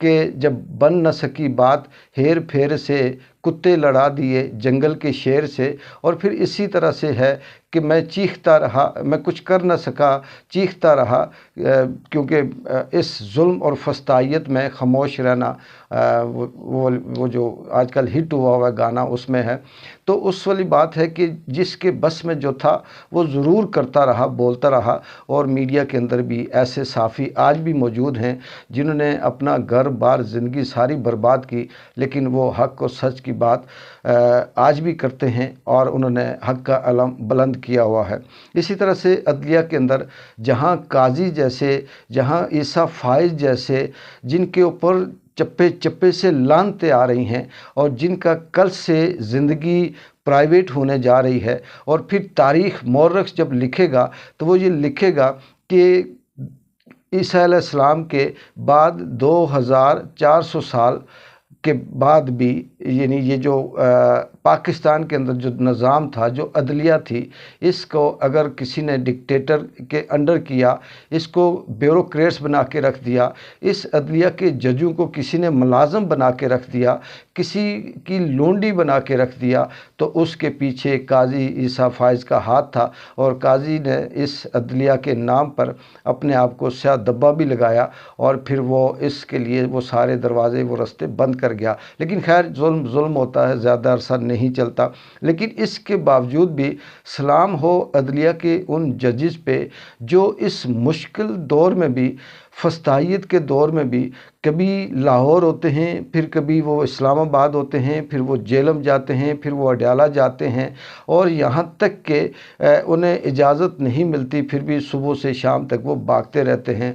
کہ جب بن نہ سکی بات ہیر پھیر سے، کتے لڑا دیے جنگل کے شیر سے، اور پھر اسی طرح سے ہے کہ میں چیختا رہا، میں کچھ کر نہ سکا، چیختا رہا، کیونکہ اس ظلم اور فسطائیت میں خاموش رہنا، وہ جو آج کل ہٹ ہوا ہوا گانا اس میں ہے۔ تو اس والی بات ہے کہ جس کے بس میں جو تھا وہ ضرور کرتا رہا، بولتا رہا، اور میڈیا کے اندر بھی ایسے صحافی آج بھی موجود ہیں جنہوں نے اپنا گھر بار زندگی ساری برباد کی، لیکن وہ حق اور سچ کی بات آج بھی کرتے ہیں، اور انہوں نے حق کا علم بلند کیا ہوا ہے۔ اسی طرح سے عدلیہ کے اندر جہاں قاضی جیسے، جہاں عیسیٰ فائز جیسے، جن کے اوپر چپے چپے سے لعنتیں آ رہی ہیں، اور جن کا کل سے زندگی پرائیویٹ ہونے جا رہی ہے، اور پھر تاریخ مورخ جب لکھے گا تو وہ یہ لکھے گا کہ عیسیٰ علیہ السلام کے بعد 2400 سال کے بعد بھی، یعنی یہ جو پاکستان کے اندر جو نظام تھا، جو عدلیہ تھی، اس کو اگر کسی نے ڈکٹیٹر کے انڈر کیا، اس کو بیوروکریٹس بنا کے رکھ دیا، اس عدلیہ کے ججوں کو کسی نے ملازم بنا کے رکھ دیا، کسی کی لونڈی بنا کے رکھ دیا، تو اس کے پیچھے قاضی عیسیٰ فائز کا ہاتھ تھا، اور قاضی نے اس عدلیہ کے نام پر اپنے آپ کو سیاہ دبا بھی لگایا، اور پھر وہ اس کے لیے وہ سارے دروازے، وہ رستے بند کر گیا۔ لیکن خیر، ظلم ہوتا ہے، زیادہ عرصہ نہیں چلتا، لیکن اس کے باوجود بھی سلام ہو عدلیہ کے ان ججز پہ جو اس مشکل دور میں بھی، فسطائیت کے دور میں بھی، کبھی لاہور ہوتے ہیں، پھر کبھی وہ اسلام آباد ہوتے ہیں، پھر وہ جیلم جاتے ہیں، پھر وہ اڈیالہ جاتے ہیں، اور یہاں تک کہ انہیں اجازت نہیں ملتی، پھر بھی صبح سے شام تک وہ بھاگتے رہتے ہیں۔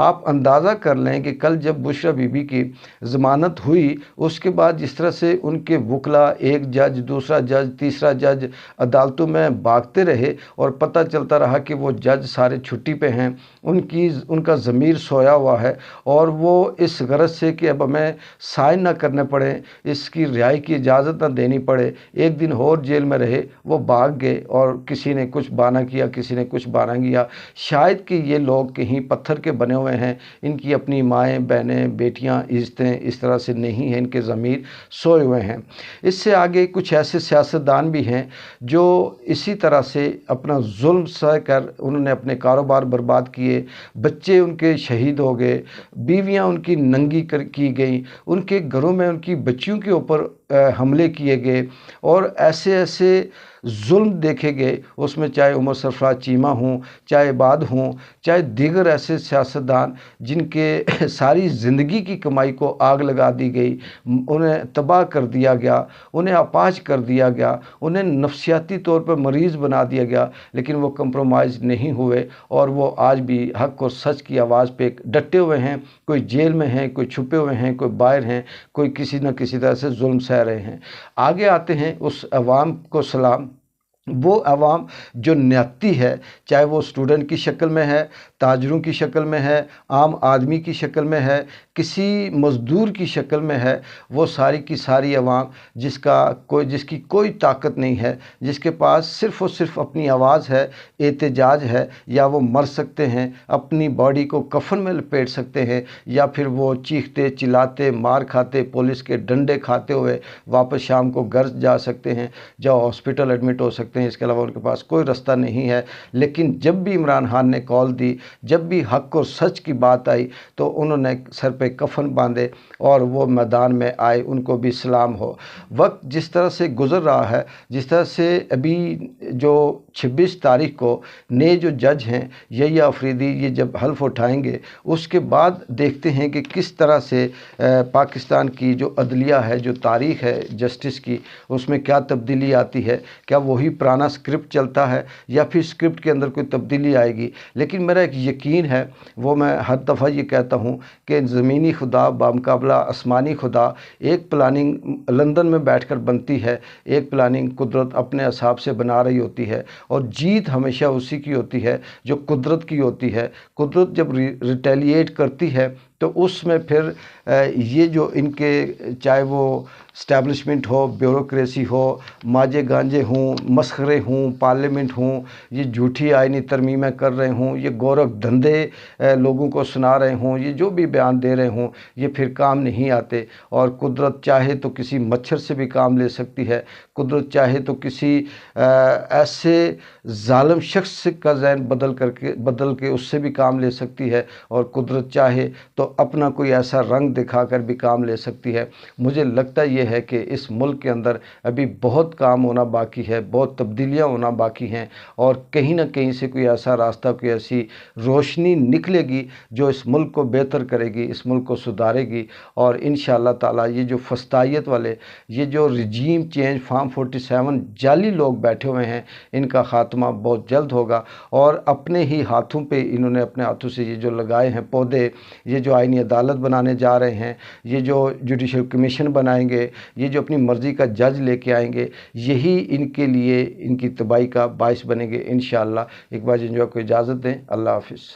آپ اندازہ کر لیں کہ کل جب بشریٰ بی بی کی ضمانت ہوئی، اس کے بعد جس طرح سے ان کے وکلا، ایک جج، دوسرا جج، تیسرا جج عدالتوں میں بھاگتے رہے، اور پتہ چلتا رہا کہ وہ جج سارے چھٹی پہ ہیں، ان کا ضمیر سویا ہوا ہے، اور وہ اس غرض سے کہ اب ہمیں سائن نہ کرنے پڑے، اس کی رہائی کی اجازت نہ دینی پڑے، ایک دن اور جیل میں رہے، وہ بھاگ گئے، اور کسی نے کچھ بہانہ کیا، کسی نے کچھ بہانہ کیا۔ شاید کہ یہ لوگ کہیں پتھر کے بنے ہوئے ہیں، ان کی اپنی مائیں، بہنیں، بیٹیاں، عزتیں اس طرح سے نہیں ہیں، ان کے ضمیر سوئے ہوئے ہیں۔ اس سے آگے کچھ ایسے سیاستدان بھی ہیں جو اسی طرح سے اپنا ظلم سہ کر انہوں نے اپنے کاروبار برباد کیے، بچے ان کے شہید ہو گئے، بیویاں ان کی ننگی کی گئیں، ان کے گھروں میں ان کی بچیوں کے اوپر حملے کیے گئے، اور ایسے ایسے ظلم دیکھے گئے، اس میں چاہے عمر سرفراز چیمہ ہوں، چاہے عباد ہوں، چاہے دیگر ایسے سیاستدان جن کے ساری زندگی کی کمائی کو آگ لگا دی گئی، انہیں تباہ کر دیا گیا، انہیں اپاہج کر دیا گیا، انہیں نفسیاتی طور پر مریض بنا دیا گیا، لیکن وہ کمپرومائز نہیں ہوئے، اور وہ آج بھی حق اور سچ کی آواز پہ ڈٹے ہوئے ہیں۔ کوئی جیل میں ہیں، کوئی چھپے ہوئے ہیں، کوئی باہر ہیں، کوئی کسی نہ کسی طرح سے ظلم سہ رہے ہیں۔ آگے آتے ہیں اس عوام کو سلام، وہ عوام جو نیاتی ہے، چاہے وہ اسٹوڈنٹ کی شکل میں ہے، تاجروں کی شکل میں ہے، عام آدمی کی شکل میں ہے، کسی مزدور کی شکل میں ہے، وہ ساری کی ساری عوام جس کی کوئی طاقت نہیں ہے، جس کے پاس صرف اور صرف اپنی آواز ہے، احتجاج ہے، یا وہ مر سکتے ہیں، اپنی باڈی کو کفن میں لپیٹ سکتے ہیں، یا پھر وہ چیختے چلاتے، مار کھاتے، پولیس کے ڈنڈے کھاتے ہوئے واپس شام کو گھر جا سکتے ہیں، یا ہاسپٹل ایڈمٹ ہو سکتے ہیں۔ اس کے علاوہ ان کے پاس کوئی رستہ نہیں ہے۔ لیکن جب بھی عمران خان نے کال دی، جب بھی حق اور سچ کی بات آئی، تو انہوں نے سر پہ کفن باندھے اور وہ میدان میں آئے۔ ان کو بھی سلام ہو۔ وقت جس طرح سے گزر رہا ہے، جس طرح سے ابھی جو 26 تاریخ کو نئے جو جج ہیں یحییٰ آفریدی، یہ جب حلف اٹھائیں گے، اس کے بعد دیکھتے ہیں کہ کس طرح سے پاکستان کی جو عدلیہ ہے، جو تاریخ ہے جسٹس کی، اس میں کیا تبدیلی آتی ہے۔ کیا وہی پرانا سکرپٹ چلتا ہے، یا پھر سکرپٹ کے اندر کوئی تبدیلی آئے گی۔ لیکن میرا ایک یقین ہے، وہ میں ہر دفعہ یہ کہتا ہوں کہ زمینی خدا بامقابلہ آسمانی خدا، ایک پلاننگ لندن میں بیٹھ کر بنتی ہے، ایک پلاننگ قدرت اپنے حساب سے بنا رہی ہوتی ہے، اور جیت ہمیشہ اسی کی ہوتی ہے جو قدرت کی ہوتی ہے۔ قدرت جب ریٹیلیٹ کرتی ہے تو اس میں پھر یہ جو ان کے چاہے وہ اسٹیبلشمنٹ ہو، بیوروکریسی ہو، ماجے گانجے ہوں، مسخرے ہوں، پارلیمنٹ ہوں، یہ جھوٹی آئینی ترمیمیں کر رہے ہوں، یہ گورکھ دھندے لوگوں کو سنا رہے ہوں، یہ جو بھی بیان دے رہے ہوں، یہ پھر کام نہیں آتے۔ اور قدرت چاہے تو کسی مچھر سے بھی کام لے سکتی ہے، قدرت چاہے تو کسی ایسے ظالم شخص کا ذہن بدل کے اس سے بھی کام لے سکتی ہے، اور قدرت چاہے تو اپنا کوئی ایسا رنگ دکھا کر بھی کام لے سکتی ہے۔ مجھے لگتا یہ ہے کہ اس ملک کے اندر ابھی بہت کام ہونا باقی ہے، بہت تبدیلیاں ہونا باقی ہیں، اور کہیں نہ کہیں سے کوئی ایسا راستہ، کوئی ایسی روشنی نکلے گی جو اس ملک کو بہتر کرے گی، اس ملک کو سدھارے گی، اور انشاءاللہ تعالی یہ جو فسطائیت والے، یہ جو رجیم چینج فارم 47 جعلی لوگ بیٹھے ہوئے ہیں، ان کا خاتمہ بہت جلد ہوگا۔ اور اپنے ہی ہاتھوں پہ انہوں نے اپنے ہاتھوں سے یہ جو لگائے ہیں پودے، یہ جو آئینی عدالت بنانے جا رہے ہیں، یہ جو جوڈیشل کمیشن بنائیں گے، یہ جو اپنی مرضی کا جج لے کے آئیں گے، یہی ان کے لیے ان کی تباہی کا باعث بنے گے انشاءاللہ۔ ایک بار جنجوع کو اجازت دیں، اللہ حافظ۔